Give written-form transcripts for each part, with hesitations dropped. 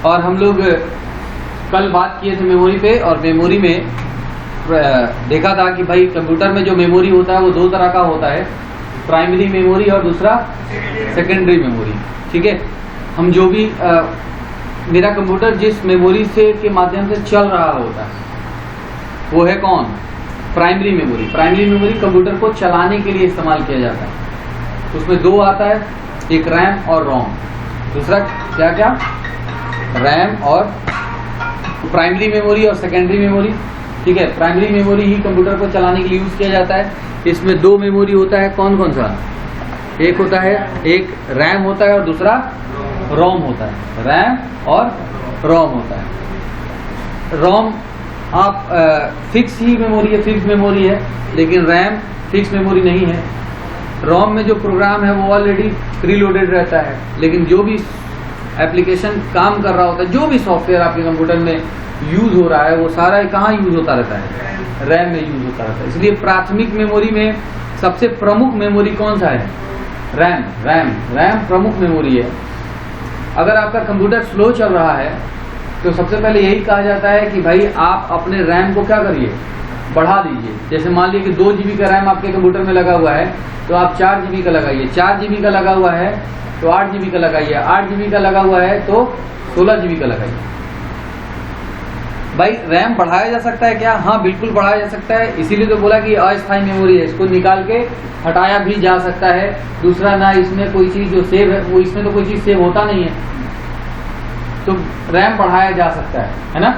और हम लोग कल बात किए थे मेमोरी पे, और मेमोरी में देखा था कि भाई कंप्यूटर में जो मेमोरी होता है वो दो तरह का होता है, प्राइमरी मेमोरी और दूसरा सेकेंडरी मेमोरी। ठीक है, हम जो भी मेरा कंप्यूटर जिस मेमोरी से के माध्यम से चल रहा होता है वो है कौन? Primary memory. Primary memory computer को चलाने के लिए इस्तेमाल किया जाता है। उसमें दो आता है, एक रैम और रोम। दूसरा क्या क्या? रैम और प्राइमरी मेमोरी और सेकेंडरी मेमोरी। ठीक है, प्राइमरी मेमोरी ही कंप्यूटर को चलाने के लिए यूज किया जाता है। इसमें दो मेमोरी होता है, कौन कौन सा? एक होता है, एक रैम होता है और दूसरा रोम होता है। रैम और रोम होता है। रोम आप फिक्स ही मेमोरी है, फिक्स मेमोरी है, लेकिन रैम फिक्स मेमोरी नहीं है। रोम में जो प्रोग्राम है वो ऑलरेडी प्रीलोडेड रहता है, लेकिन जो भी एप्लीकेशन काम कर रहा होता है, जो भी सॉफ्टवेयर आपके कंप्यूटर में यूज हो रहा है वो सारा कहाँ यूज होता रहता है? रैम में यूज होता रहता है। इसलिए प्राथमिक मेमोरी में सबसे प्रमुख मेमोरी कौन सा है? रैम। रैम प्रमुख मेमोरी है। अगर आपका कंप्यूटर स्लो चल रहा है तो सबसे पहले यही कहा जाता है कि भाई आप अपने रैम को क्या करिए? बढ़ा दीजिए। जैसे मान लीजिए कि 2 GB का रैम आपके कंप्यूटर में लगा हुआ है तो आप 4 GB का लगाइए। 4 GB का लगा हुआ है तो 8 GB का लगाइए। 8 GB का लगा हुआ है तो 16 GB का लगाइए। भाई रैम बढ़ाया जा सकता है क्या? हाँ, बिल्कुल बढ़ाया जा सकता है। इसीलिए तो बोला कि अस्थायी मेमोरी है, इसको निकाल के हटाया भी जा सकता है। दूसरा, ना इसमें कोई चीज जो सेव है वो, इसमें तो कोई चीज सेव होता नहीं है, तो रैम बढ़ाया जा सकता है ना,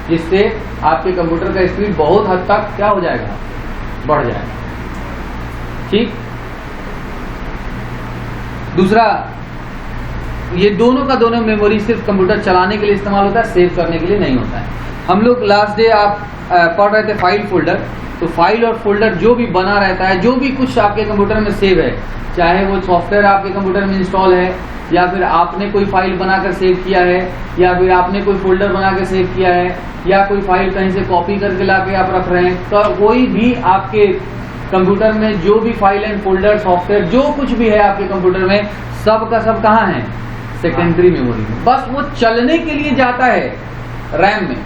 जिससे आपके कंप्यूटर का स्पीड बहुत हद तक क्या हो जाएगा? बढ़ जाएगा। ठीक। दूसरा, ये दोनों का दोनों मेमोरी सिर्फ कंप्यूटर चलाने के लिए इस्तेमाल होता है, सेव करने के लिए नहीं होता है। हम लोग लास्ट डे आप पढ़ रहे थे फाइल फोल्डर, तो फाइल और फोल्डर जो भी बना रहता है, जो भी कुछ आपके कंप्यूटर में सेव है, चाहे वो सॉफ्टवेयर आपके कंप्यूटर में इंस्टॉल है, या फिर आपने कोई फाइल बनाकर सेव किया है, या फिर आपने कोई फोल्डर बनाकर सेव किया है, या कोई फाइल कहीं से कॉपी करके लाके आप रख रहे हैं, तो कोई भी आपके कंप्यूटर में जो भी फाइल एंड फोल्डर, सॉफ्टवेयर, जो कुछ भी है आपके कंप्यूटर में, सब का सब कहाँ है? सेकेंडरी मेमोरी में। बस वो चलने के लिए जाता है रैम में,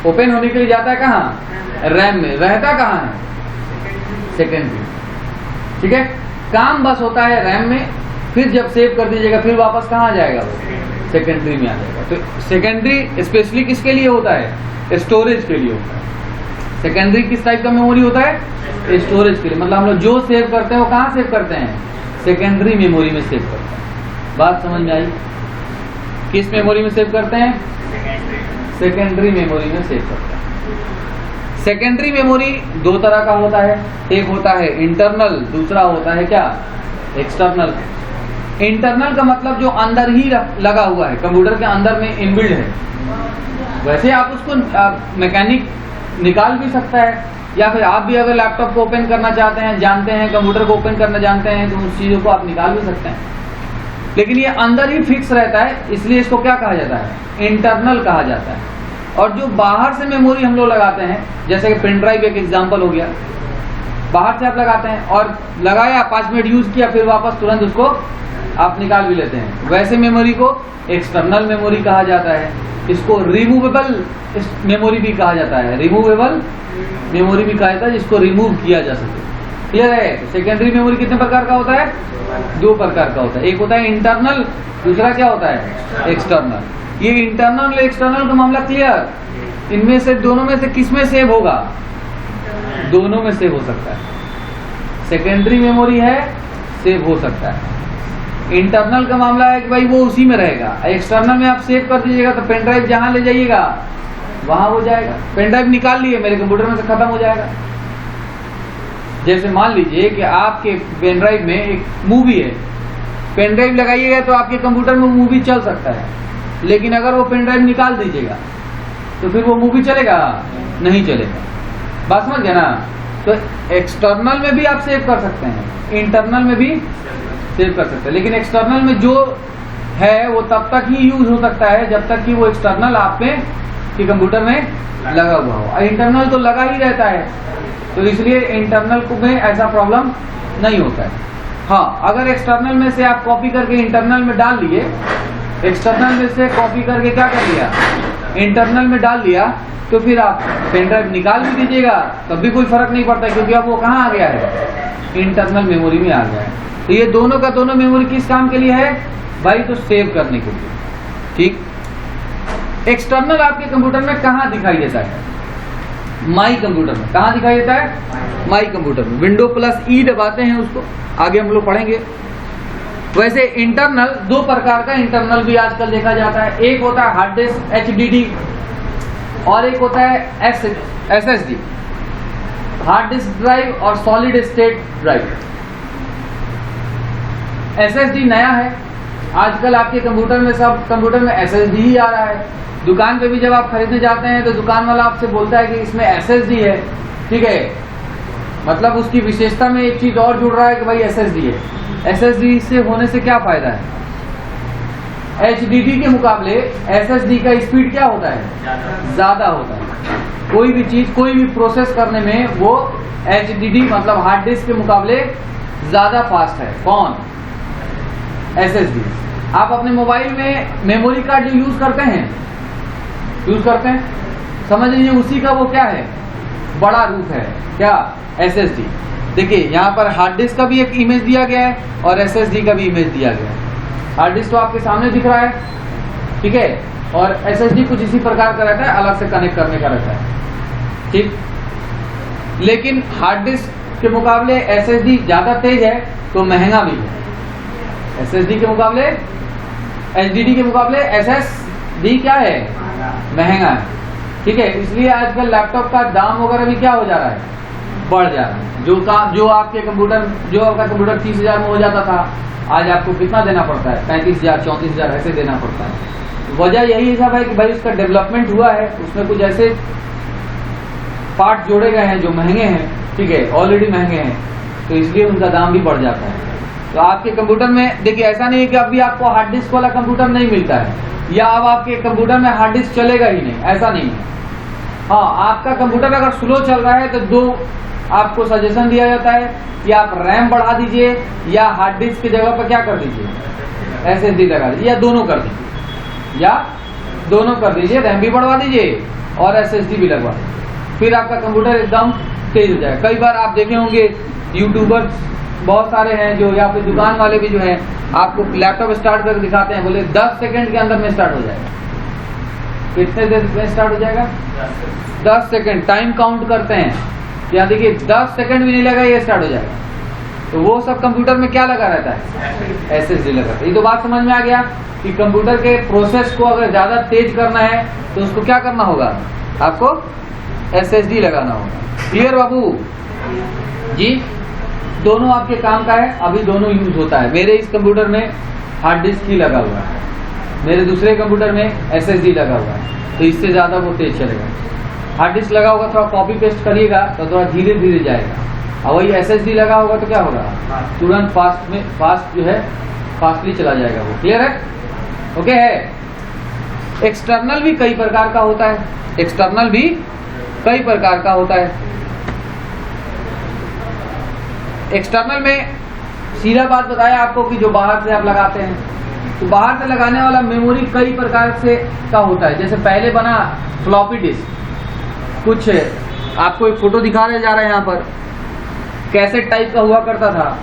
ओपन होने के लिए जाता है कहाँ? रैम में। रहता कहाँ है? सेकेंडरी। ठीक है, काम बस होता है रैम में, फिर जब सेव कर दीजिएगा फिर वापस कहाँ आ जाएगा? वो सेकेंडरी में आ जाएगा। तो सेकेंडरी स्पेशली किसके लिए होता है? स्टोरेज के लिए होता है। सेकेंडरी किस टाइप का मेमोरी होता है? स्टोरेज के लिए। मतलब हम लोग जो सेव करते हैं वो कहाँ सेव करते हैं? सेकेंडरी मेमोरी में सेव करते हैं। बात समझ में आई? किस मेमोरी में सेव करते हैं? सेकेंडरी मेमोरी में सेव करते हैं। सेकेंडरी मेमोरी दो तरह का होता है, एक होता है इंटरनल, दूसरा होता है क्या? एक्सटर्नल। इंटरनल का मतलब जो अंदर ही लगा हुआ है, कंप्यूटर के अंदर में इनबिल्ड है। वैसे आप उसको मैकेनिक निकाल भी सकता है, या फिर आप भी अगर लैपटॉप को ओपन करना चाहते हैं, जानते हैं, कंप्यूटर को ओपन करना जानते हैं, तो उस चीजों को आप निकाल भी सकते हैं। लेकिन ये अंदर ही फिक्स रहता है, इसलिए इसको क्या कहा जाता है? इंटरनल कहा जाता है। और जो बाहर से मेमोरी हम लोग लगाते हैं, जैसे कि पेन ड्राइव एक एग्जांपल हो गया, बाहर से आप लगाते हैं और लगाया, 5 मिनट यूज किया, फिर वापस तुरंत उसको आप निकाल भी लेते हैं, वैसे मेमोरी को एक्सटर्नल मेमोरी कहा जाता है। इसको रिमूवेबल मेमोरी भी कहा जाता है। रिमूवेबल मेमोरी भी कहा जाता है, जिसको रिमूव किया जा सके। क्लियर है? सेकेंडरी मेमोरी कितने प्रकार का होता है? 2 प्रकार का होता है। एक होता है इंटरनल, दूसरा क्या होता है? एक्सटर्नल। ये इंटरनल एक्सटर्नल का मामला क्लियर। इनमें से दोनों में से किस में सेव होगा? दोनों में सेव हो सकता है। सेकेंडरी मेमोरी है, सेव हो सकता है। इंटरनल का मामला है कि भाई वो उसी में रहेगा। एक्सटर्नल में आप सेव कर दीजिएगा तो पेन ड्राइव जहां ले जाइएगा वहां हो जाएगा। पेन ड्राइव निकाल लिए, मेरे कंप्यूटर में से खत्म हो जाएगा। जैसे मान लीजिए कि आपके पेन ड्राइव में एक मूवी है, पेन ड्राइव लगाइएगा तो आपके कंप्यूटर में मूवी चल सकता है, लेकिन अगर वो पेन ड्राइव निकाल दीजिएगा तो फिर वो मूवी चलेगा? नहीं चलेगा। बात समझ गया ना? तो एक्सटर्नल में भी आप सेव कर सकते हैं, इंटरनल में भी सेव कर सकते हैं, लेकिन एक्सटर्नल में जो है वो तब तक ही यूज हो सकता है जब तक कि वो एक्सटर्नल आपके कंप्यूटर में लगा हुआ हो। इंटरनल तो लगा ही रहता है, तो इसलिए इंटरनल में ऐसा प्रॉब्लम नहीं होता है। हाँ, अगर एक्सटर्नल में से आप कॉपी करके इंटरनल में डाल लिए एक्सटर्नल में से कॉपी करके क्या कर लिया, इंटरनल में डाल दिया, तो फिर आप पेन ड्राइव निकाल भी दीजिएगा तब भी कोई फर्क नहीं पड़ता, क्योंकि अब वो कहाँ आ गया है, इंटरनल मेमोरी में आ गया है। तो ये दोनों का दोनों मेमोरी किस काम के लिए है भाई, तो सेव करने के लिए। ठीक, एक्सटर्नल आपके कंप्यूटर में कहाँ दिखाई देता है, माई कंप्यूटर में। कहाँ दिखाई देता है, माई कंप्यूटर में। विंडो प्लस ई दबाते हैं उसको, आगे हम लोग पढ़ेंगे। वैसे इंटरनल, दो प्रकार का इंटरनल भी आजकल देखा जाता है। एक होता है हार्ड डिस्क HDD और एक होता है SSD, हार्ड डिस्क ड्राइव और सॉलिड स्टेट ड्राइव। SSD नया है आजकल आपके कंप्यूटर में, सब कंप्यूटर में SSD ही आ रहा है। दुकान पे भी जब आप खरीदने जाते हैं तो दुकान वाला आपसे बोलता है कि इसमें SSD है, ठीक है, मतलब उसकी विशेषता में एक चीज और जुड़ रहा है कि भाई SSD है। SSD से होने से क्या फायदा है, HDD के मुकाबले SSD का स्पीड क्या होता है, ज्यादा होता है। कोई भी चीज, कोई भी प्रोसेस करने में वो HDD मतलब हार्ड डिस्क के मुकाबले ज्यादा फास्ट है। कौन, SSD। आप अपने मोबाइल में मेमोरी कार्ड जो यूज करते हैं, समझ लीजिए उसी का वो क्या है, बड़ा रूप है, क्या, SSD। देखिए यहाँ पर हार्ड डिस्क का भी एक इमेज दिया गया है और SSD का भी इमेज दिया गया है। हार्ड डिस्क तो आपके सामने दिख रहा है, ठीक है, और SSD कुछ इसी प्रकार का रहता है, अलग से कनेक्ट करने का रहता है, ठीक। लेकिन हार्ड डिस्क के मुकाबले SSD ज्यादा तेज है तो महंगा भी है। SSD के मुकाबले, HDD के मुकाबले SSD क्या है, महंगा है, ठीक है। इसलिए आजकल लैपटॉप का दाम वगैरह भी क्या हो जा रहा है, बढ़ जा रहा है। जो आपका कंप्यूटर 30,000 में हो जाता था, आज आपको कितना देना पड़ता है, 35,000 34,000 ऐसे देना पड़ता है। वजह यही सब है कि भाई उसका डेवलपमेंट हुआ है, उसमें कुछ ऐसे पार्ट जोड़े गए हैं जो महंगे हैं, ठीक है, ऑलरेडी महंगे हैं, तो इसलिए उनका दाम भी बढ़ जाता है। तो आपके कंप्यूटर में देखिए ऐसा नहीं है कि अभी आपको हार्ड डिस्क वाला कंप्यूटर नहीं मिलता है, या अब आपके कंप्यूटर में हार्ड डिस्क चलेगा ही नहीं, ऐसा नहीं है। हाँ, आपका कंप्यूटर अगर स्लो चल रहा है तो दो आपको सजेशन दिया जाता है कि आप रैम बढ़ा दीजिए या हार्ड डिस्क की जगह पर क्या कर दीजिए, SSD लगा दीजिए, या दोनों कर दीजिए, रैम भी बढ़वा दीजिए और SSD भी लगवा दीजिए, फिर आपका कंप्यूटर एकदम तेज हो जाएगा। कई बार आप देखे होंगे यूट्यूबर्स बहुत सारे हैं जो, या फिर दुकान वाले भी जो हैं, आपको लैपटॉप स्टार्ट करके दिखाते हैं, बोले 10 सेकंड के अंदर में स्टार्ट हो जाएगा। कितने देर में स्टार्ट हो जाएगा, 10 सेकंड टाइम काउंट करते हैं, या देखिए 10 सेकंड भी नहीं लगा ये स्टार्ट हो जाएगा। तो वो सब कंप्यूटर में क्या लगा रहता है, SSD लगा रहता है। ये तो बात समझ में आ गया कि कंप्यूटर के प्रोसेस को अगर ज्यादा तेज करना है तो उसको क्या करना होगा, आपको SSD लगाना होगा। क्लियर बाबू जी, दोनों आपके काम का है, अभी दोनों यूज होता है। मेरे इस कंप्यूटर में हार्ड डिस्क ही लगा हुआ है, मेरे दूसरे कंप्यूटर में SSD लगा हुआ है, तो इससे ज्यादा वो तेज चलेगा। हार्ड डिस्क लगा होगा, थोड़ा कॉपी पेस्ट करिएगा तो थोड़ा धीरे धीरे जाएगा, और वही SSD लगा होगा तो क्या होगा, तुरंत फास्ट जो है फास्टली चला जाएगा वो। क्लियर है, ओके है। एक्सटर्नल भी कई प्रकार का होता है, एक्सटर्नल भी कई प्रकार का होता है। एक्सटर्नल में सीधा बात बताया आपको कि जो बाहर से आप लगाते हैं, तो बाहर से लगाने वाला मेमोरी कई प्रकार से का होता है। जैसे पहले बना फ्लॉपी डिस्क, कुछ आपको एक फोटो दिखाने जा रहे हैं यहाँ पर, कैसेट टाइप का हुआ करता था,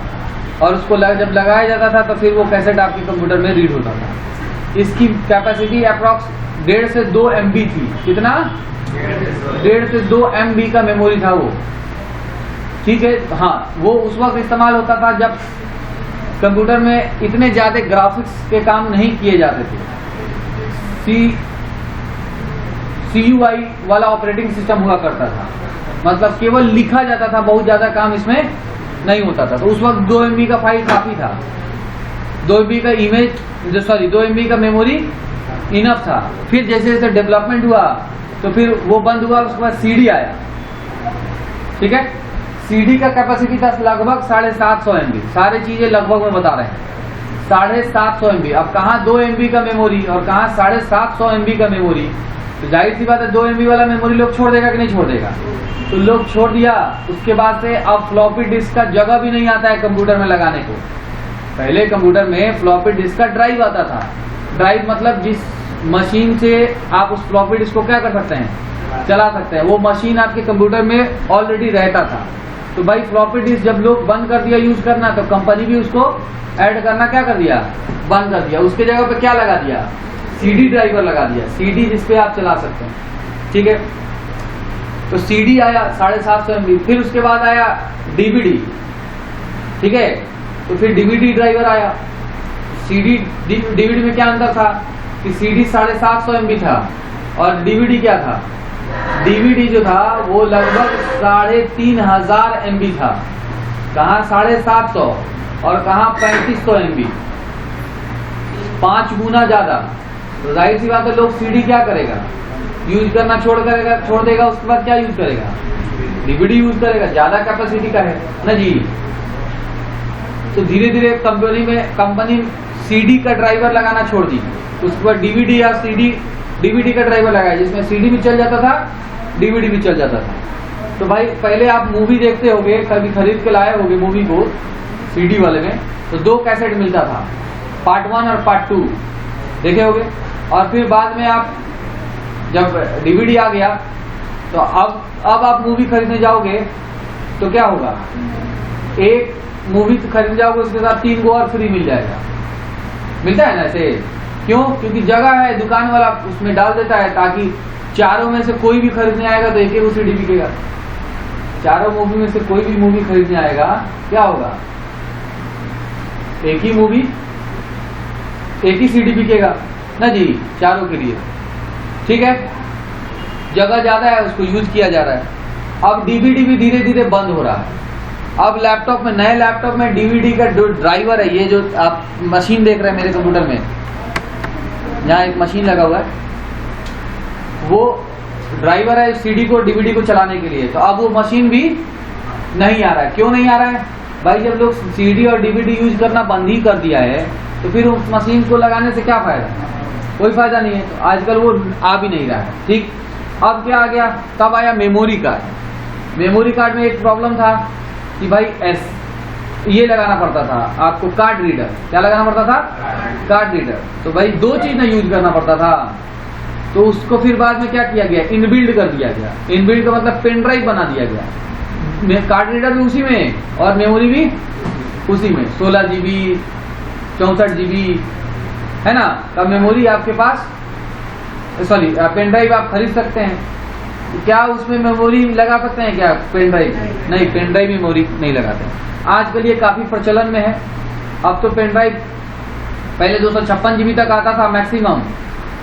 और उसको जब लगाया जाता था तो फिर वो कैसेट आपके कंप्यूटर में रीड होता था। इसकी कैपेसिटी अप्रॉक्स 1.5 से 2 MB थी। कितना, 1.5 से 2 MB का मेमोरी था वो, ठीक है। हाँ, वो उस वक्त इस्तेमाल होता था जब कंप्यूटर में इतने ज्यादा ग्राफिक्स के काम नहीं किए जाते थे। CUI वाला ऑपरेटिंग सिस्टम हुआ करता था, मतलब केवल लिखा जाता था, बहुत ज्यादा काम इसमें नहीं होता था। तो उस वक्त 2 MB का फाइल काफी था, 2 MB का इमेज 2 MB का मेमोरी इनफ था। फिर जैसे जैसे डेवलपमेंट हुआ तो फिर वो बंद हुआ, उसके बाद CD आया, ठीक है। CD का कैपेसिटी था लगभग 750 MB, सारी चीजें लगभग में बता रहे हैं, 750 MB। अब कहाँ 2 MB का मेमोरी और कहाँ 750 MB का मेमोरी, तो जाहिर सी बात है 2 MB वाला मेमोरी लोग छोड़ देगा कि नहीं छोड़ देगा, तो लोग छोड़ दिया। उसके बाद से अब फ्लॉपी डिस्क का जगह भी नहीं आता है कंप्यूटर में लगाने को। पहले कंप्यूटर में फ्लॉपी डिस्क का ड्राइव आता था, ड्राइव मतलब जिस मशीन से आप उस फ्लॉपी डिस्क को क्या कर सकते हैं, चला सकते हैं। वो मशीन आपके कंप्यूटर में ऑलरेडी रहता था। तो भाई फ्लॉपी डिस्क जब लोग बंद कर दिया यूज करना, तो कंपनी भी उसको ऐड करना क्या कर दिया, बंद कर दिया। उसके जगह पे क्या लगा दिया, सीडी ड्राइवर लगा दिया, सीडी जिसपे आप चला सकते हैं। ठीक है, तो सीडी आया 750 MB। फिर उसके बाद आया डीवीडी। ठीक है, तो फिर डीवीडी ड्राइवर आया। सीडी डीवीडी में क्या अंतर था कि सीडी 750 MB था और डीवीडी क्या था, डीवीडी जो था वो लगभग 3500 MB था। कहाँ 750 और कहाँ 3500 MB, 5 गुना ज्यादा। तो जाहिर सी बात है लोग सीडी क्या करेगा, यूज करना छोड़ देगा। उसके बाद क्या यूज करेगा, डीवीडी यूज करेगा, ज्यादा कैपेसिटी का है ना जी। तो धीरे धीरे कंपनी सीडी का ड्राइवर लगाना छोड़ दी। उसके बाद डीवीडी या डीवीडी का ड्राइवर लगाया, जिसमें सीडी भी चल जाता था, डीवीडी भी चल जाता था। तो भाई पहले आप मूवी देखते होगे, कभी खरीद के लाए होगे मूवी को सीडी वाले में, तो 2 कैसेट मिलता था, पार्ट 1 और पार्ट 2 देखे होगे। और फिर बाद में आप जब डीवीडी आ गया, तो अब आप मूवी खरीदने जाओगे तो क्या होगा, एक मूवी खरीदने जाओगे उसके साथ 3 गो और फ्री मिल जाएगा, मिलता है ना ऐसे। क्यों, क्योंकि जगह है, दुकान वाला उसमें डाल देता है ताकि चारों में से कोई भी खरीदने आएगा तो एक ही सीडी बिकेगा। चारों मूवी में से कोई भी मूवी खरीदने आएगा क्या होगा, एक ही मूवी एक ही सीडी बिकेगा ना जी, चारों के लिए। ठीक है, जगह ज्यादा है, उसको यूज किया जा रहा है। अब डीवीडी भी धीरे धीरे बंद हो रहा है। अब लैपटॉप में, नए लैपटॉप में डीवीडी का जो ड्राइवर है, ये जो आप मशीन देख रहे हैं मेरे कंप्यूटर में, यहाँ एक मशीन लगा हुआ है, वो ड्राइवर है सीडी को डीवीडी को चलाने के लिए। तो अब वो मशीन भी नहीं आ रहा है। क्यों नहीं आ रहा है भाई, जब लोग सीडी और डीवीडी यूज करना बंद ही कर दिया है, तो फिर उस मशीन को लगाने से क्या फायदा, कोई फायदा नहीं है। तो आजकल वो आ भी नहीं रहा है। ठीक, अब क्या आ गया, तब आया मेमोरी कार्ड। मेमोरी कार्ड में एक प्रॉब्लम था कि भाई ये लगाना पड़ता था आपको, कार्ड रीडर। क्या लगाना पड़ता था, कार्ड रीडर। तो भाई 2 चीज ना यूज करना पड़ता था। तो उसको फिर बाद में क्या किया गया, इनबिल्ड कर दिया गया। इनबिल्ड का मतलब पेन ड्राइव बना दिया गया, कार्ड रीडर भी उसी में और मेमोरी भी उसी में। 16 GB 64 GB है ना। तब मेमोरी आपके पास, सॉरी पेन ड्राइव आप खरीद सकते हैं। तो क्या उसमें मेमोरी लगा सकते हैं क्या, पेन ड्राइव नहीं, पेन ड्राइव मेमोरी नहीं लगाते। आजकल ये काफी प्रचलन में है। अब तो पेन ड्राइव पहले 256 GB तक आता था मैक्सिमम,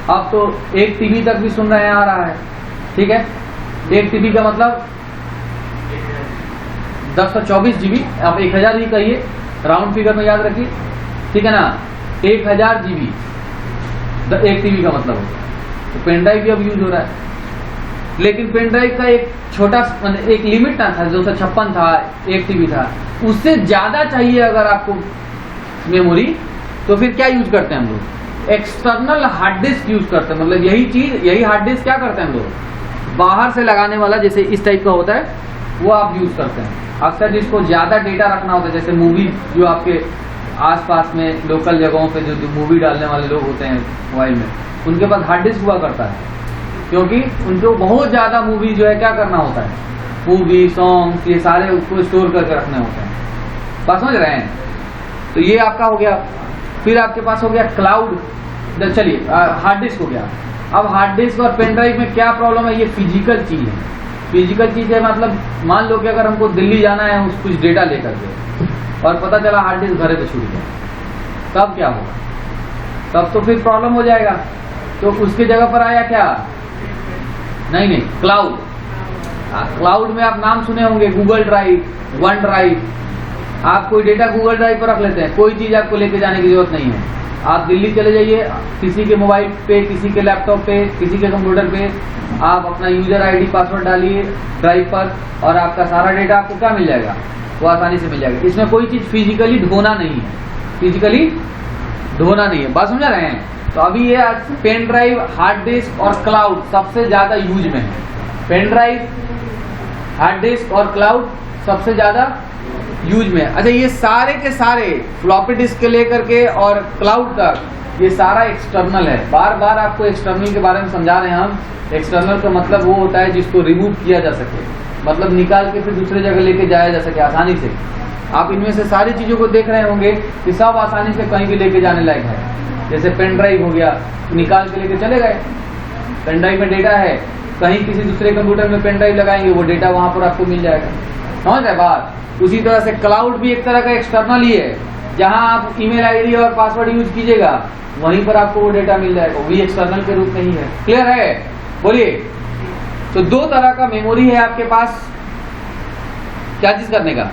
अब तो 1 TB तक भी सुन रहे हैं आ रहा है। ठीक है, 1 TB का मतलब 1024 GB, आप 1000 ही कहिए, राउंड फिगर में याद रखिए। ठीक है ना, 1000 GB 1 TB का मतलब होता है। तो पेन ड्राइव भी अब यूज हो रहा है, लेकिन पेन ड्राइव का एक छोटा एक लिमिट ना था, 256 था, 1 TB था। उससे ज्यादा चाहिए अगर आपको मेमोरी, तो फिर क्या यूज करते हैं हम लोग, एक्सटर्नल हार्ड डिस्क यूज करते हैं। मतलब यही हार्ड डिस्क क्या करते हैं हम लोग, बाहर से लगाने वाला, जैसे इस टाइप का होता है, वो आप यूज करते हैं। अक्सर जिसको ज्यादा डेटा रखना होता है, जैसे मूवी, जो आपके आसपास में लोकल जगहों पे जो मूवी डालने वाले लोग होते हैं मोबाइल में, उनके पास हार्ड डिस्क हुआ करता है, क्योंकि उनको बहुत ज्यादा मूवी जो है क्या करना होता है, मूवी सॉन्ग्स ये सारे उसको स्टोर करके रखने होते हैं। बात समझ रहे हैं। तो ये आपका हो गया। फिर आपके पास हो गया क्लाउड। चलिए हार्ड डिस्क हो गया। अब हार्ड डिस्क और पेन ड्राइव में क्या प्रॉब्लम है, ये फिजिकल चीज है। फिजिकल चीज है मतलब मान लो कि अगर हमको दिल्ली जाना है कुछ डेटा लेकर के, और पता चला हार्ड डिस्क घरे पे छूट गया, तब क्या होगा, तब तो फिर प्रॉब्लम हो जाएगा। तो उसकी जगह पर आया क्या, नहीं क्लाउड। क्लाउड में आप नाम सुने होंगे, गूगल ड्राइव, वन ड्राइव। आप कोई डेटा गूगल ड्राइव पर रख लेते हैं, कोई चीज आपको लेके जाने की जरूरत नहीं है। आप दिल्ली चले जाइए, किसी के मोबाइल पे, किसी के लैपटॉप पे, किसी के कंप्यूटर पे आप अपना यूजर आईडी पासवर्ड डालिए ड्राइव पर, और आपका सारा डेटा आपको क्या मिल जाएगा, वो आसानी से मिल जाएगा। इसमें कोई चीज फिजिकली ढोना नहीं है, फिजिकली ढोना नहीं है। बात समझ रहे हैं। तो अभी ये पेन ड्राइव, हार्ड डिस्क और क्लाउड सबसे ज्यादा यूज में है। पेन ड्राइव, हार्ड डिस्क और क्लाउड सबसे ज्यादा यूज में है। अच्छा, ये सारे के सारे फ्लॉपी डिस्क के लेकर के और क्लाउड तक ये सारा एक्सटर्नल है। बार बार आपको एक्सटर्नल के बारे में समझा रहे हैं हम। एक्सटर्नल का मतलब वो होता है जिसको रिमूव किया जा सके, मतलब निकाल के फिर दूसरे जगह लेके जाया जा सके आसानी से। आप इनमें से सारी चीजों को देख रहे होंगे कि सब आसानी से कहीं भी लेके जाने लायक है। जैसे पेन ड्राइव हो गया, निकाल के लेके चले गए, पेन ड्राइव में डेटा है, कहीं किसी दूसरे कंप्यूटर में पेन ड्राइव लगाएंगे वो डेटा वहां पर आपको मिल जाएगा। समझ रहे बात। उसी तरह से क्लाउड भी एक तरह का एक्सटर्नल ही है, जहां आप ईमेल आईडी और पासवर्ड यूज कीजिएगा वहीं पर आपको वो डेटा मिल जाएगा, वो भी एक्सटर्नल के रूप में ही है। क्लियर है? बोलिए। तो दो तरह का मेमोरी है आपके पास, क्या चीज करने का,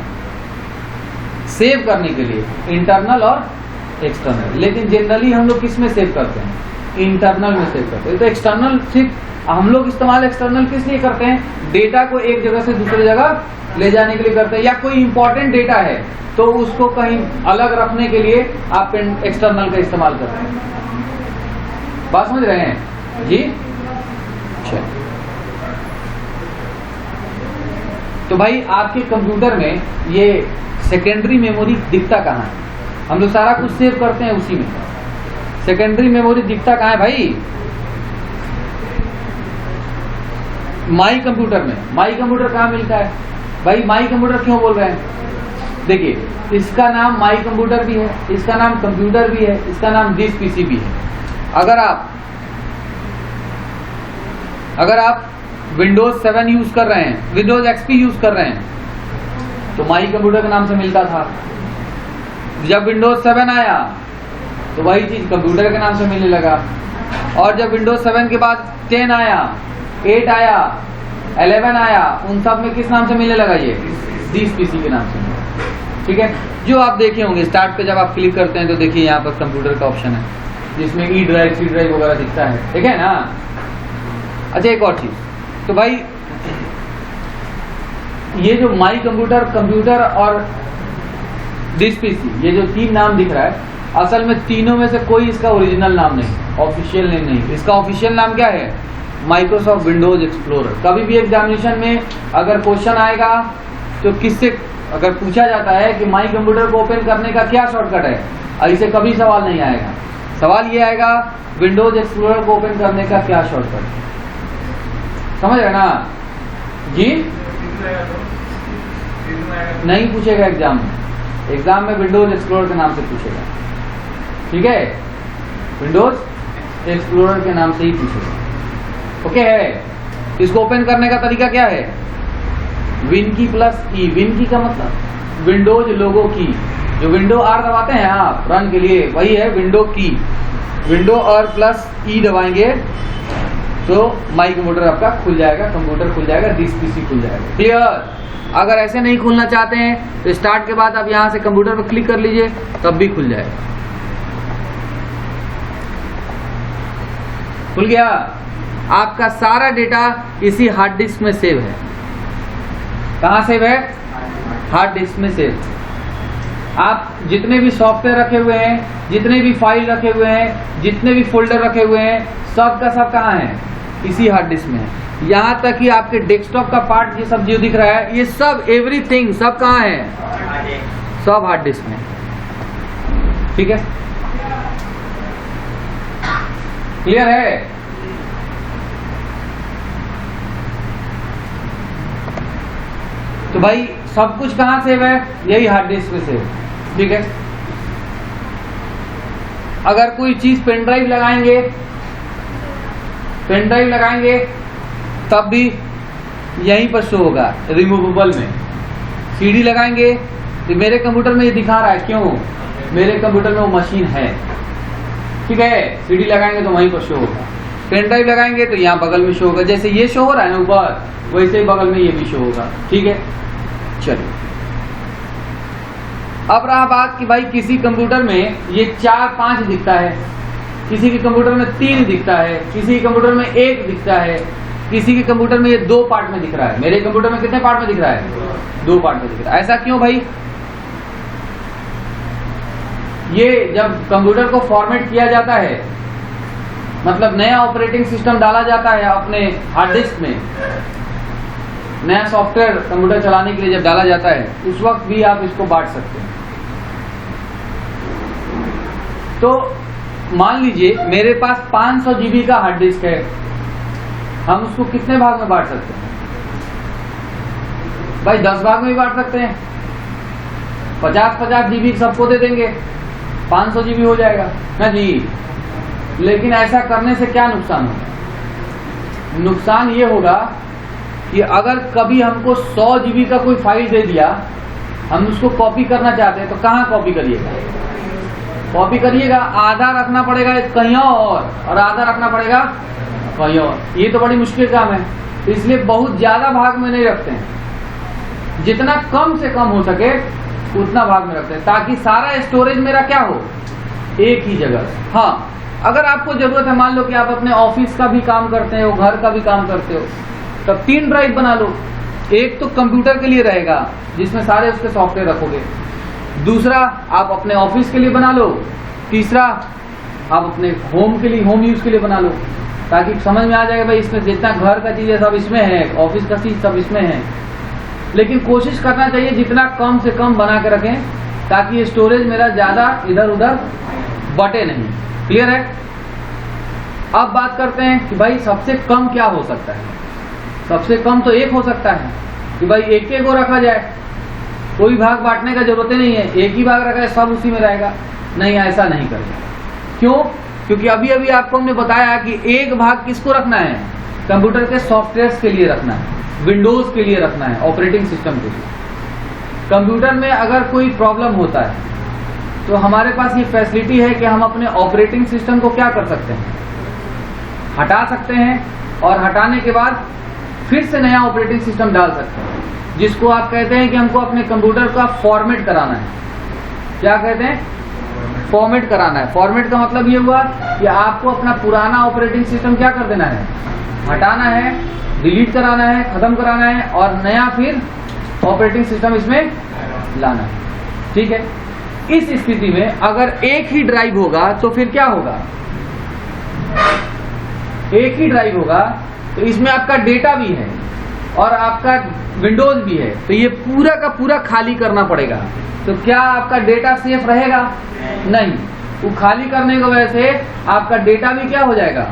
सेव करने के लिए, इंटरनल और एक्सटर्नल। लेकिन जनरली हम लोग किस में सेव करते हैं, इंटरनल में सेव करते हैं। तो एक्सटर्नल सिर्फ हम लोग इस्तेमाल एक्सटर्नल किस लिए करते हैं, डेटा को एक जगह से दूसरी जगह ले जाने के लिए करते हैं, या कोई इंपॉर्टेंट डेटा है तो उसको कहीं अलग रखने के लिए आप एक्सटर्नल का इस्तेमाल करते हैं। बात समझ रहे हैं जी? तो भाई आपके कंप्यूटर में ये सेकेंडरी मेमोरी दिखता कहाँ है? हम लोग सारा कुछ सेव करते हैं उसी में। सेकेंडरी मेमोरी दिखता कहाँ है भाई? माई कंप्यूटर में। माई कंप्यूटर कहाँ मिलता है भाई? माई कंप्यूटर क्यों बोल रहे हैं? देखिए, इसका नाम माई कंप्यूटर भी है, इसका नाम कंप्यूटर भी है, इसका नाम दिस पीसी भी है। अगर आप विंडोज 7 यूज कर रहे हैं, विंडोज एक्सपी यूज कर रहे हैं, तो माई कंप्यूटर के नाम से मिलता था। जब विंडोज 7 आया तो वही चीज कंप्यूटर के नाम से मिलने लगा, और जब विंडोज 7 के बाद 10 आया, 8 आया, 11 आया, उन सब में किस नाम से मिलने लगा? ये दिस पीसी के नाम से। ठीक है, जो आप देखे होंगे स्टार्ट पे जब आप क्लिक करते हैं तो देखिए यहाँ पर कंप्यूटर का ऑप्शन है जिसमें ई ड्राइव, सी ड्राइव वगैरह दिखता है। ठीक है ना? अच्छा, एक और चीज, तो भाई ये जो माई कंप्यूटर, कंप्यूटर और दिस पीसी, ये जो तीन नाम दिख रहा है, असल में तीनों में से कोई इसका ओरिजिनल नाम नहीं, ऑफिशियल नेम नहीं। इसका ऑफिशियल नाम क्या है? Microsoft Windows explorer. कभी भी एग्जामिनेशन में अगर क्वेश्चन आएगा तो किससे अगर पूछा जाता है कि माई कंप्यूटर को ओपन करने का क्या शॉर्टकट है, ऐसे कभी सवाल नहीं आएगा। सवाल ये आएगा विंडोज एक्सप्लोरर को ओपन करने का क्या शॉर्टकट। समझ रहे ना जी? नहीं पूछेगा एग्जाम में। एग्जाम में विंडोज एक्सप्लोरर के नाम से पूछेगा। ठीक है, विंडोज एक्सप्लोरर के नाम से ही पूछेगा। ओके है? इसको ओपन करने का तरीका क्या है? विन की प्लस ई। विन की का मतलब विंडोज लोगो की, जो विंडो आर दबाते हैं आप रन के लिए, वही है विंडो की। विंडो और प्लस ई दबाएंगे तो माई कंप्यूटर आपका खुल जाएगा, कंप्यूटर खुल जाएगा, दिस पीसी खुल जाएगा। क्लियर? अगर ऐसे नहीं खुलना चाहते हैं तो स्टार्ट के बाद आप यहां से कंप्यूटर पर क्लिक कर लीजिए, तब भी खुल जाएगा। खुल गया? आपका सारा डेटा इसी हार्ड डिस्क में सेव है। कहां सेव है? हार्ड डिस्क में सेव। आप जितने भी सॉफ्टवेयर रखे हुए हैं, जितने भी फाइल रखे हुए हैं, जितने भी फोल्डर रखे हुए हैं, सब का सब कहाँ है? इसी हार्ड डिस्क में है। यहां तक कि आपके डेस्कटॉप का पार्ट ये सब जो दिख रहा है, ये सब एवरीथिंग सब कहाँ है? सब हार्ड डिस्क में। ठीक है? क्लियर है? तो भाई सब कुछ कहां सेव है? यही हार्ड डिस्क में सेव। ठीक है? अगर कोई चीज पेन ड्राइव लगाएंगे तब भी यहीं पर शो होगा, रिमूवेबल में। सीडी लगाएंगे तो मेरे कंप्यूटर में ये दिखा रहा है, क्यों? मेरे कंप्यूटर में वो मशीन है। ठीक है? सीडी लगाएंगे तो वहीं पर शो होगा। पेन ड्राइव लगाएंगे तो यहाँ बगल में शो होगा, जैसे ये शो हो रहा है ना ऊपर, वैसे ही बगल में ये भी शो होगा। ठीक है? चलिए, अब रहा बात कि भाई किसी कंप्यूटर में ये 4-5 दिखता है, किसी के कंप्यूटर में 3 दिखता है, किसी के कंप्यूटर में 1 दिखता है, किसी के कंप्यूटर में ये 2 पार्ट में दिख रहा है। मेरे कंप्यूटर में कितने पार्ट में दिख रहा है? 2 पार्ट में दिख रहा है। ऐसा क्यों भाई? ये जब कंप्यूटर को फॉर्मेट किया जाता है, मतलब नया ऑपरेटिंग सिस्टम डाला जाता है अपने हार्ड डिस्क में, नया सॉफ्टवेयर कंप्यूटर चलाने के लिए जब डाला जाता है, उस वक्त भी आप इसको बांट सकते हैं। तो मान लीजिए मेरे पास 500 GB का हार्ड डिस्क है, हम उसको कितने भाग में बांट सकते हैं भाई? 10 भाग में ही बांट सकते हैं। 50-50 GB सबको दे देंगे, 500 GB हो जाएगा ना जी। लेकिन ऐसा करने से क्या नुकसान होगा? नुकसान ये होगा कि अगर कभी हमको 100 GB का कोई फाइल दे दिया, हम उसको कॉपी करना चाहते हैं तो कहाँ कॉपी करिएगा? कॉपी करिएगा, आधा रखना पड़ेगा कहीं और आधा रखना पड़ेगा कहीं और। ये तो बड़ी मुश्किल काम है, इसलिए बहुत ज्यादा भाग में नहीं रखते हैं, जितना कम से कम हो सके उतना भाग में रखते हैं, ताकि सारा स्टोरेज मेरा क्या हो, एक ही जगह। हाँ, अगर आपको जरूरत है, मान लो कि आप अपने ऑफिस का भी काम करते हो, घर का भी काम करते हो, तब 3 ड्राइव बना लो। एक तो कंप्यूटर के लिए रहेगा जिसमें सारे उसके सॉफ्टवेयर रखोगे, दूसरा आप अपने ऑफिस के लिए बना लो, तीसरा आप अपने होम के लिए, होम यूज के लिए बना लो, ताकि समझ में आ जाएगा भाई इसमें जितना घर का चीज है सब इसमें है, ऑफिस का चीज सब इसमें है। लेकिन कोशिश करना चाहिए जितना कम से कम बना के रखें, ताकि ये स्टोरेज मेरा ज्यादा इधर उधर बटे नहीं। क्लियर है? अब बात करते हैं कि भाई सबसे कम क्या हो सकता है। सबसे कम तो एक हो सकता है कि भाई एक को रखा जाए, कोई भाग बांटने का जरूरत नहीं है, एक ही भाग रखा है, सब उसी में रहेगा। नहीं, ऐसा नहीं करेगा। क्यों? क्योंकि अभी अभी आपको हमने बताया कि एक भाग किसको रखना है, कंप्यूटर के सॉफ्टवेयर्स के लिए रखना है, विंडोज के लिए रखना है, ऑपरेटिंग सिस्टम के लिए। कंप्यूटर में अगर कोई प्रॉब्लम होता है तो हमारे पास ये फैसिलिटी है कि हम अपने ऑपरेटिंग सिस्टम को क्या कर सकते हैं, हटा सकते हैं, और हटाने के बाद फिर से नया ऑपरेटिंग सिस्टम डाल सकते हैं, जिसको आप कहते हैं कि हमको अपने कंप्यूटर का फॉर्मेट कराना है। क्या कहते हैं? फॉर्मेट कराना है। फॉर्मेट का मतलब ये हुआ कि आपको अपना पुराना ऑपरेटिंग सिस्टम क्या कर देना है, हटाना है, डिलीट कराना है, खत्म कराना है, और नया फिर ऑपरेटिंग सिस्टम इसमें लाना है। ठीक है? इस स्थिति में अगर एक ही ड्राइव होगा तो फिर क्या होगा, एक ही ड्राइव होगा तो इसमें आपका डेटा भी है और आपका विंडोज भी है, तो ये पूरा का पूरा खाली करना पड़ेगा। तो क्या आपका डेटा सेफ रहेगा? नहीं, वो खाली करने की वजह से आपका डेटा भी क्या हो जाएगा,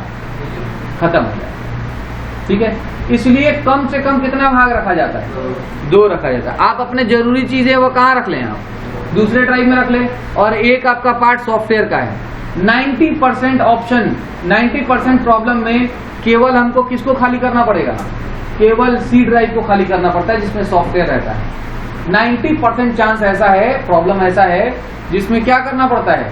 खत्म हो जाएगा। ठीक है? इसलिए कम से कम कितना भाग रखा जाता है, 2 रखा जाता है। आप अपने जरूरी चीजें वो कहाँ रख लें, आप दूसरे ड्राइव में रख लें, और एक आपका पार्ट सॉफ्टवेयर का है। 90% ऑप्शन, 90% प्रॉब्लम में केवल हमको किसको खाली करना पड़ेगा, केवल सी ड्राइव को खाली करना पड़ता है जिसमें सॉफ्टवेयर रहता है। 90% चांस ऐसा है, प्रॉब्लम ऐसा है जिसमें क्या करना पड़ता है,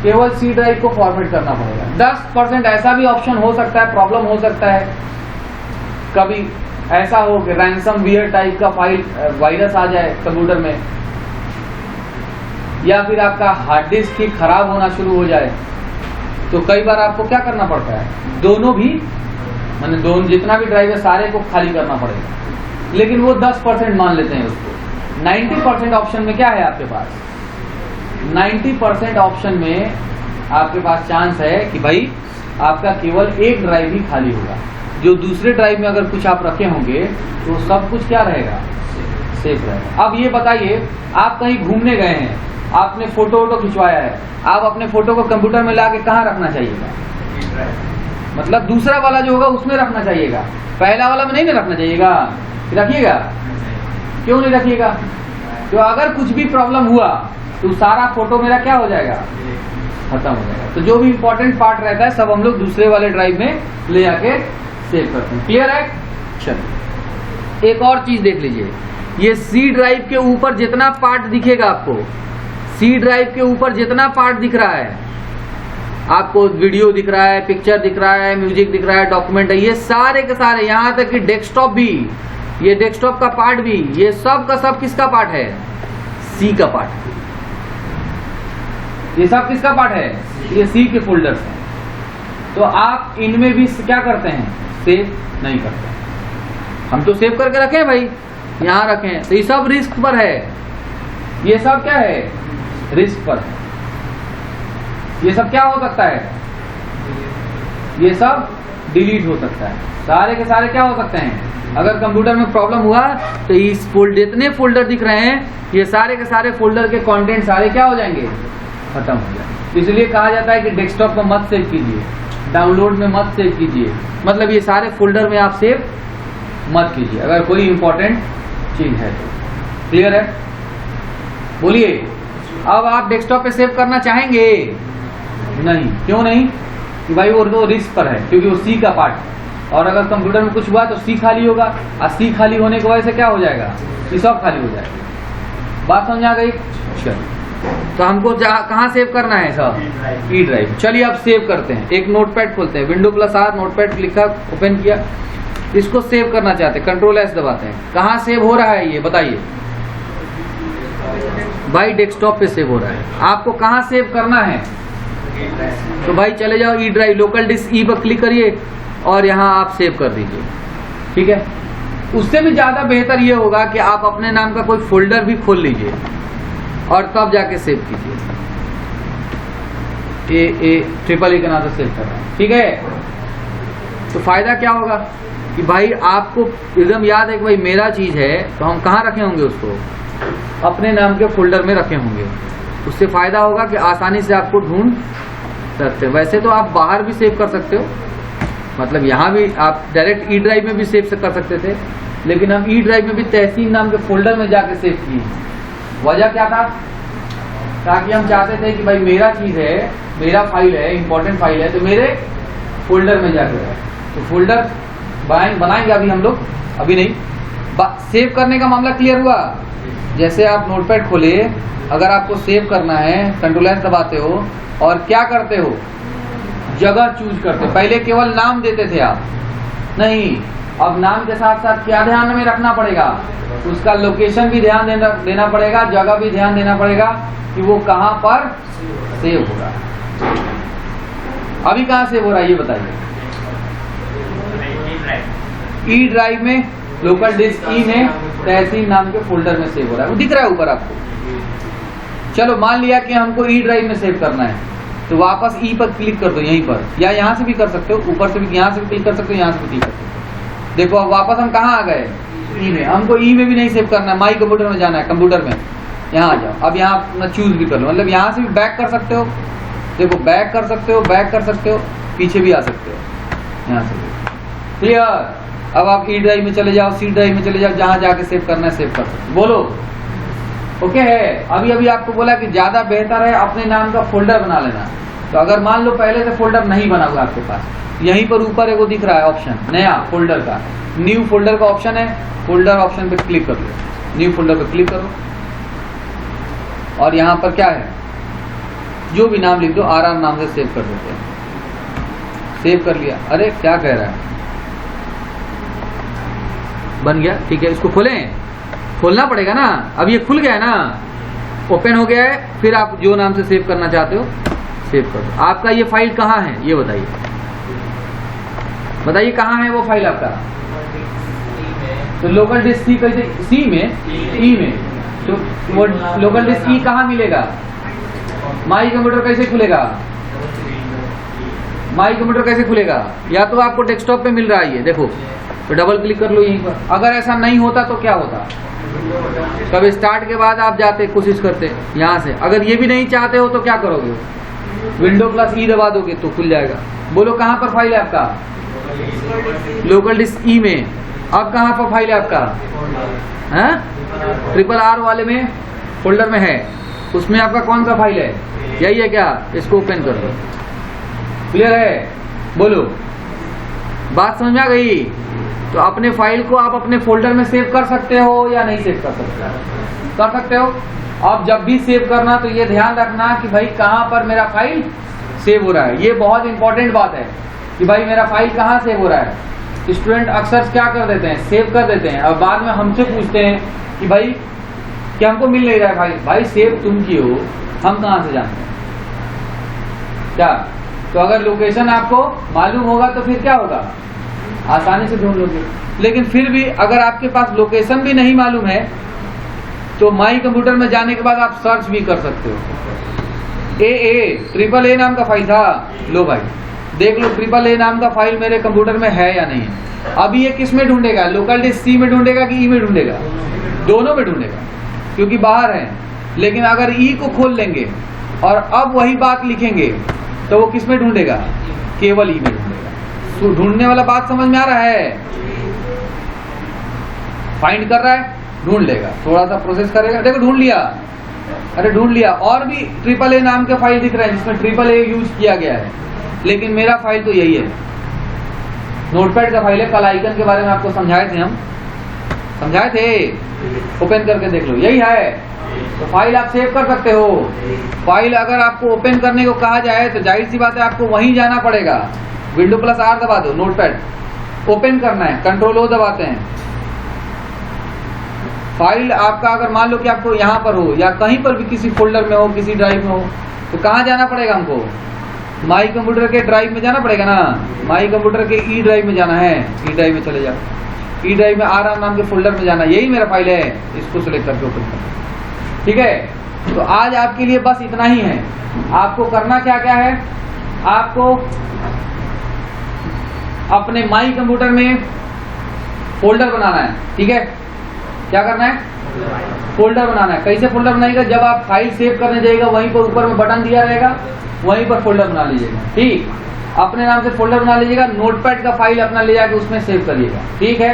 केवल सी ड्राइव को फॉर्मेट करना पड़ेगा। 10% ऐसा भी ऑप्शन हो सकता है, प्रॉब्लम हो सकता है, कभी ऐसा हो कि रैंसमवेयर टाइप का फाइल वायरस आ जाए कंप्यूटर में, या फिर आपका हार्ड डिस्क ही खराब होना शुरू हो जाए, तो कई बार आपको क्या करना पड़ता है, दोनों भी, माने दोनों जितना भी ड्राइव है सारे को खाली करना पड़ेगा। लेकिन वो 10% मान लेते हैं उसको। 90% ऑप्शन में क्या है आपके पास, 90% ऑप्शन में आपके पास चांस है कि भाई आपका केवल एक ड्राइव ही खाली होगा, जो दूसरे ड्राइव में अगर कुछ आप रखे होंगे तो सब कुछ क्या रहेगा, सेफ रहेगा। अब ये बताइए, आप कहीं घूमने गए हैं, आपने फोटो वोटो खिंचवाया है, आप अपने फोटो को कंप्यूटर में लाके कहाँ रखना चाहिएगा, मतलब दूसरा वाला जो होगा उसमें रखना चाहिएगा, पहला वाला में नहीं ना रखना चाहिएगा, रखिएगा। क्यों नहीं रखिएगा? तो अगर कुछ भी प्रॉब्लम हुआ तो सारा फोटो मेरा क्या हो जाएगा, खत्म हो जाएगा। तो जो भी इंपॉर्टेंट पार्ट रहता है सब हम लोग दूसरे वाले ड्राइव में ले आके सेव करते हैं। क्लियर है? चलो एक और चीज देख लीजिए, ये सी ड्राइव के ऊपर जितना पार्ट दिखेगा आपको, सी ड्राइव के ऊपर जितना पार्ट दिख रहा है आपको, वीडियो दिख रहा है, पिक्चर दिख रहा है, म्यूजिक दिख रहा है, डॉक्यूमेंट है, ये सारे के सारे, यहाँ तक कि डेस्कटॉप भी, ये डेस्कटॉप का पार्ट भी, ये सब का सब किसका पार्ट है, सी का पार्ट। ये सब किसका पार्ट है, ये सी के फोल्डर्स हैं। तो आप इनमें भी क्या करते हैं, सेव नहीं करते। हम तो सेव करके रखें भाई, यहाँ रखें, तो ये सब रिस्क पर है, ये सब क्या है, रिस्क पर है। ये सब क्या हो सकता है, ये सब डिलीट हो सकता है, सारे के सारे क्या हो सकते हैं। अगर कंप्यूटर में प्रॉब्लम हुआ तो इस जितने फोल्डर दिख रहे हैं ये सारे के सारे फोल्डर के कंटेंट सारे क्या हो जाएंगे, खत्म हो जाएंगे। इसलिए कहा जाता है कि डेस्कटॉप में मत सेव कीजिए, डाउनलोड में मत सेव कीजिए, मतलब ये सारे फोल्डर में आप सेव मत कीजिए अगर कोई इंपॉर्टेंट चीज है तो। क्लियर है? बोलिए। अब आप डेस्कटॉप पे सेव करना चाहेंगे? नहीं। क्यों नहीं? कि भाई वो तो रिस्क पर है, क्योंकि वो सी का पार्ट है, और अगर कंप्यूटर में कुछ हुआ तो सी खाली होगा, और सी खाली होने की वजह से क्या हो जाएगा? सी सब खाली हो जाएगा। बात समझ आ गई? तो हमको कहाँ सेव करना है सब? E drive. चलिए अब सेव करते हैं। एक नोटपैड खोलते हैं, Windows+R नोटपैड लिखा, ओपन किया, इसको सेव करना चाहते हैं, Ctrl+S दबाते हैं। कहाँ सेव हो रहा है ये बताइए? भाई डेस्कटॉप पे सेव हो रहा है। आपको कहाँ सेव करना है? तो भाई चले जाओ ई ड्राइव, लोकल डिस्क ई पर क्लिक करिए और यहाँ आप सेव कर दीजिए। ठीक है? उससे भी ज्यादा बेहतर ये होगा कि आप अपने नाम का कोई फोल्डर भी खोल लीजिए और तब जाके सेव कीजिए। ट्रिपल ए के नाम से सेव कर रहा है। ठीक है? तो फायदा क्या होगा कि भाई आपको एकदम याद है कि भाई मेरा चीज है, तो हम कहाँ रखे होंगे उसको? अपने नाम के फोल्डर में रखे होंगे। उससे फायदा होगा कि आसानी से आपको ढूंढ सकते हो। वैसे तो आप बाहर भी सेव कर सकते हो, मतलब यहाँ भी आप डायरेक्ट ई ड्राइव में भी सेव कर सकते थे, लेकिन हम ई ड्राइव में भी तहसीन नाम के फोल्डर में जाके सेव किए। वजह क्या था? ताकि हम चाहते थे कि भाई मेरा चीज है, मेरा फाइल है, इंपॉर्टेंट फाइल है, तो मेरे फोल्डर में जाके रहे। तो फोल्डर बनाएंगे अभी हम लोग, अभी नहीं। सेव करने का मामला क्लियर हुआ? जैसे आप नोटपैड खोले, अगर आपको सेव करना है Ctrl+S दबाते हो और क्या करते हो? जगह चूज करते हो। पहले केवल नाम देते थे आप, नहीं, अब नाम के साथ साथ क्या ध्यान में रखना पड़ेगा? उसका लोकेशन भी ध्यान देना पड़ेगा, जगह भी ध्यान देना पड़ेगा कि वो कहां पर सेव हो रहा है। अभी कहां सेव हो रहा है ये बताइए? ई ड्राइव में, लोकल डिस्क ई में, तहसील नाम के फोल्डर में सेव हो रहा है। वो दिख रहा है ऊपर आपको। चलो मान लिया कि हमको ई ड्राइव में सेव करना है, तो वापस ई पर क्लिक कर दो यहीं पर, या यहाँ से भी कर सकते हो, ऊपर से भी, यहाँ से भी क्लिक कर सकते हो, यहाँ से भी क्लिक कर सकते हो। देखो अब वापस हम कहाँ आ गए? ई में। हमको ई में भी नहीं सेव करना है, माई कंप्यूटर में जाना है, कंप्यूटर में यहाँ आ जाओ। अब यहाँ अपना चूज भी कर लो, मतलब यहाँ से भी बैक कर सकते हो, देखो बैक कर सकते हो, बैक कर सकते हो, पीछे भी आ सकते हो यहाँ से। क्लियर? अब आप ई ड्राइव में चले जाओ, सी ड्राइव में चले जाओ, जहां जाके सेव करना है सेव कर सकते हो। बोलो ओके है? अभी अभी आपको बोला कि ज्यादा बेहतर है अपने नाम का फोल्डर बना लेना। तो अगर मान लो पहले से फोल्डर नहीं बना हुआ आपके पास, यहीं पर ऊपर एगो दिख रहा है ऑप्शन, नया फोल्डर का, न्यू फोल्डर का ऑप्शन है, फोल्डर ऑप्शन पे क्लिक कर लो, न्यू फोल्डर पे क्लिक करो और यहाँ पर क्या है? जो भी नाम लिख दो, आराम नाम से सेव कर देते हैं। सेव कर लिया। अरे क्या कह रहा है? बन गया। ठीक है, इसको खोलें, खोलना पड़ेगा ना। अब ये खुल गया है ना, ओपन हो गया है। फिर आप जो नाम से सेव करना चाहते हो सेव कर दो। आपका ये फाइल कहाँ है ये बताइए? बताइए कहाँ है वो फाइल आपका? तो लोकल डिस्क सी कैसे? सी में, ई में। तो वो लोकल डिस्क ई कहाँ मिलेगा? माई कंप्यूटर कैसे खुलेगा? माई कंप्यूटर कैसे खुलेगा? या तो आपको डेस्कटॉप पे मिल रहा है ये, देखो, तो डबल क्लिक कर लो यहीं पर। अगर ऐसा नहीं होता तो क्या होता? कब स्टार्ट के बाद आप जाते, कोशिश करते यहाँ से। अगर ये भी नहीं चाहते हो तो क्या करोगे? Windows+E दबा दोगे तो खुल जाएगा। बोलो कहाँ पर फाइल है आपका? लोकल डिस्क ई में। अब कहाँ पर फाइल है आपका? RRR वाले में, फोल्डर में है। उसमें आपका कौन सा फाइल है? यही है क्या? इसको ओपन कर दो। क्लियर है? बोलो, बात समझ में आ गई? तो अपने फाइल को आप अपने फोल्डर में सेव कर सकते हो या नहीं सेव कर सकते? कर सकते हो। अब जब भी सेव करना तो ये ध्यान रखना कि भाई कहाँ पर मेरा फाइल सेव हो रहा है। ये बहुत इंपॉर्टेंट बात है कि भाई मेरा फाइल कहाँ सेव हो रहा है। स्टूडेंट अक्सर क्या कर देते हैं? सेव कर देते हैं और बाद में हमसे पूछते हैं कि भाई क्या हमको मिल नहीं रहा है फाइल। भाई सेव तुम किए हो, हम कहाँ से जानते हैं? क्या? तो अगर लोकेशन आपको मालूम होगा तो फिर क्या होगा? आसानी से ढूंढ लोगे। लेकिन फिर भी अगर आपके पास लोकेशन भी नहीं मालूम है तो माई कंप्यूटर में जाने के बाद आप सर्च भी कर सकते हो। ट्रिपल ए नाम का फाइल था, लो भाई देख लो ट्रिपल ए नाम का फाइल मेरे कंप्यूटर में है या नहीं है। अभी ये किस में ढूंढेगा? लोकल डिस्क सी में ढूंढेगा कि ई में ढूंढेगा? दोनों में ढूंढेगा क्योंकि बाहर है। लेकिन अगर ई को खोल लेंगे और अब वही बात लिखेंगे तो वो किस में ढूंढेगा? केवल ई में ढूंढेगा। तो ढूंढने वाला बात समझ में आ रहा है? फाइंड कर रहा है, ढूंढ लेगा, थोड़ा सा प्रोसेस करेगा, देखो ढूंढ लिया, अरे ढूंढ लिया। और भी AAA नाम के फाइल दिख रहे हैं जिसमें AAA यूज किया गया है, लेकिन मेरा फाइल तो यही है, नोटपैड का फाइल है। कल आइकन के बारे में आपको समझाए थे, हम समझाए थे, ओपन करके देख लो, यही है। तो फाइल आप सेव कर सकते हो। फाइल अगर आपको ओपन करने को कहा जाए तो जाहिर सी बात है आपको वहीं जाना पड़ेगा। Window+R दबा दो, नोटपैड ओपन करना है, Ctrl+O दबाते हैं। फाइल आपका अगर मान लो कि आपको यहाँ पर हो या कहीं पर भी किसी फोल्डर में हो, किसी ड्राइव में हो, तो कहाँ जाना पड़ेगा हमको? माई कंप्यूटर के ड्राइव में जाना पड़ेगा ना, माई कंप्यूटर के ई ड्राइव में जाना है। ई ड्राइव में चले जाओ, ई ड्राइव में आर नाम के फोल्डर में जाना, यही मेरा फाइल है, इसको सिलेक्ट करके ओपन करना। ठीक है, तो आज आपके लिए बस इतना ही है। आपको करना क्या क्या है? आपको अपने माई कंप्यूटर में फोल्डर बनाना है। ठीक है, क्या करना है? फोल्डर बनाना है। कैसे फोल्डर बनाएगा? जब आप फाइल सेव करने जाइएगा वहीं पर ऊपर में बटन दिया रहेगा, वहीं पर फोल्डर बना लीजिएगा। ठीक, अपने नाम से फोल्डर बना लीजिएगा, नोटपैड का फाइल अपना ले जाके उसमें सेव करिएगा। ठीक है,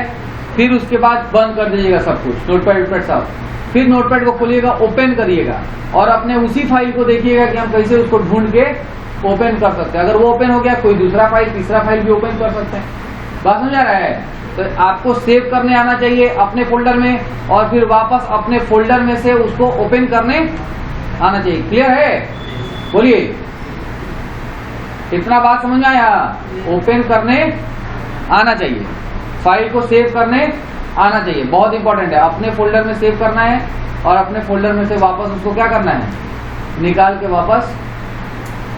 फिर उसके बाद बंद कर दीजिएगा सब कुछ, नोटपैड सब। फिर नोटपैड को खोलिएगा, ओपन करिएगा और अपने उसी फाइल को देखिएगा कि हम कैसे उसको ढूंढ के ओपन कर सकते हैं। अगर वो ओपन हो गया, कोई दूसरा फाइल, तीसरा फाइल भी ओपन कर सकते हैं। बात समझ आ रहा है? तो आपको सेव करने आना चाहिए अपने फोल्डर में, और फिर वापस अपने फोल्डर में से उसको ओपन करने आना चाहिए। क्लियर है? बोलिए, इतना बात समझ में आया? ओपन करने आना चाहिए, फाइल को सेव करने आना चाहिए, बहुत इंपॉर्टेंट है। अपने फोल्डर में सेव करना है और अपने फोल्डर में से वापस उसको क्या करना है? निकाल के वापस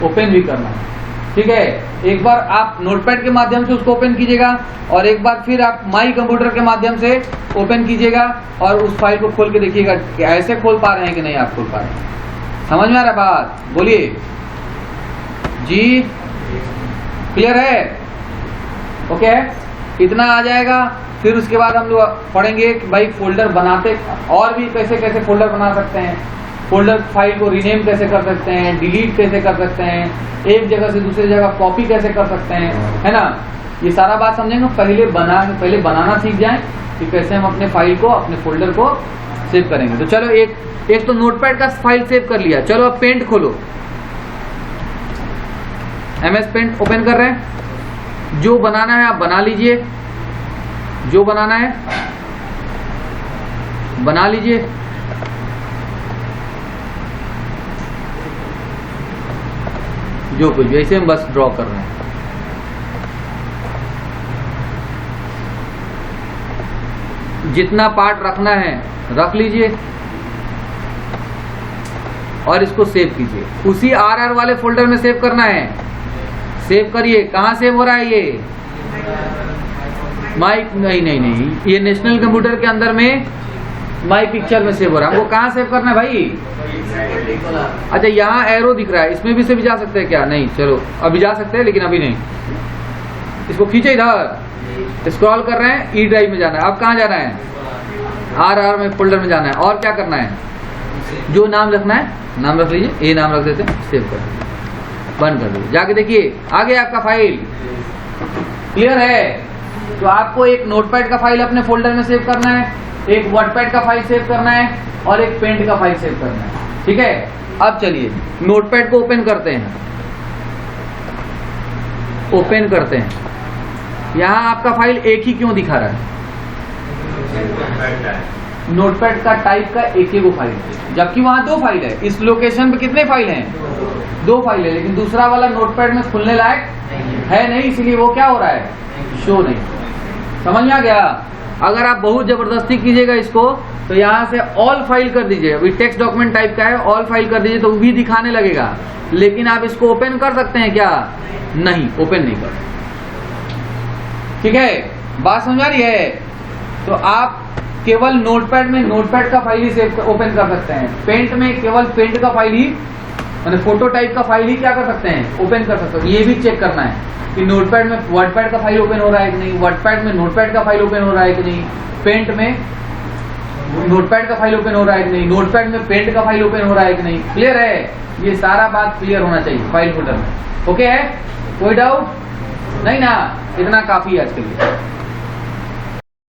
ओपन भी करना है। ठीक है, एक बार आप नोटपैड के माध्यम से उसको ओपन कीजिएगा और एक बार फिर आप माई कंप्यूटर के माध्यम से ओपन कीजिएगा और उस फाइल को खोल के देखिएगा कि ऐसे खोल पा रहे हैं कि नहीं आप खोल पा रहे हैं। समझ में आ रहा है बात? बोलिए जी, क्लियर है? ओके, इतना आ जाएगा। फिर उसके बाद हम लोग पढ़ेंगे कि भाई फोल्डर बनाते और भी कैसे कैसे फोल्डर बना सकते हैं, फोल्डर फाइल को रीनेम कैसे कर सकते हैं, डिलीट कैसे कर सकते हैं, एक जगह से दूसरी जगह कॉपी कैसे कर सकते हैं, है ना? ये सारा बात समझेंगे। पहले बनाना सीख जाएं कि कैसे हम अपने फाइल को, अपने फोल्डर को सेव करेंगे। तो चलो एक तो नोटपैड का फाइल सेव कर लिया। चलो अब पेंट खोलो, MS पेंट ओपन कर रहे हैं। जो बनाना है आप बना लीजिए, जो बनाना है बना लीजिए। जो कुछ भी, ऐसे हम बस ड्रॉ कर रहे हैं। जितना पार्ट रखना है रख लीजिए और इसको सेव कीजिए। उसी RR वाले फोल्डर में सेव करना है। सेव करिए। कहाँ सेव हो रहा है ये? माई नहीं, ये नेशनल कंप्यूटर के अंदर में माई पिक्चर में सेव हो रहा है। हमको कहाँ सेव करना है भाई? अच्छा, यहाँ एरो दिख रहा है, इसमें भी से भी जा सकते हैं क्या? नहीं, चलो अभी जा सकते हैं, लेकिन अभी नहीं। इसको खींचे, इधर स्क्रॉल कर रहे हैं, ई ड्राइव में जाना है। अब कहाँ जाना है? RR में फोल्डर में जाना है। और क्या करना है? जो नाम रखना है नाम रख लीजिए, ए नाम रख देते हैं, सेव कर दीजिए, बंद कर दीजिए। जाके देखिए आ गया आपका फाइल। क्लियर है? तो आपको एक नोटपैड का फाइल अपने फोल्डर में सेव करना है, एक वर्डपैड का फाइल सेव करना है और एक पेंट का फाइल सेव करना है। ठीक है, अब चलिए नोटपैड को ओपन करते हैं। ओपन करते हैं। यहां आपका फाइल एक ही क्यों दिखा रहा है? नोटपैड का टाइप का एक ही वो फाइल है, जबकि वहां दो फाइल है। इस लोकेशन पे कितने फाइल हैं? दो फाइल है, लेकिन दूसरा वाला नोटपैड में खुलने लायक है नहीं, इसलिए वो क्या हो रहा है? शो नहीं। समझ में आ गया? अगर आप बहुत जबरदस्ती कीजिएगा इसको तो यहाँ से ऑल फाइल कर दीजिए। अभी टेक्स्ट डॉक्यूमेंट टाइप का है, ऑल फाइल कर दीजिए तो भी दिखाने लगेगा, लेकिन आप इसको ओपन कर सकते हैं क्या? नहीं, ओपन नहीं कर। ठीक है, बात समझ आ रही है? तो आप केवल नोटपैड में नोटपैड का फाइल ही सेव ओपन कर सकते हैं। पेंट में केवल पेंट का फाइल ही, मैंने फोटो टाइप का फाइल ही क्या कर सकते हैं? ओपन कर सकते हैं। ये भी चेक करना है कि नोटपैड में वर्डपैड का फाइल ओपन हो रहा है कि नहीं, वर्डपैड में नोटपैड का फाइल ओपन हो रहा है कि नहीं, पेंट में नोटपैड का फाइल ओपन हो रहा है कि नहीं, नोटपैड में पेंट का फाइल ओपन हो रहा है कि नहीं, क्लियर है? ये सारा बात क्लियर होना चाहिए फाइल फोल्डर में। ओके है? कोई डाउट नहीं ना? इतना काफी है आज के लिए।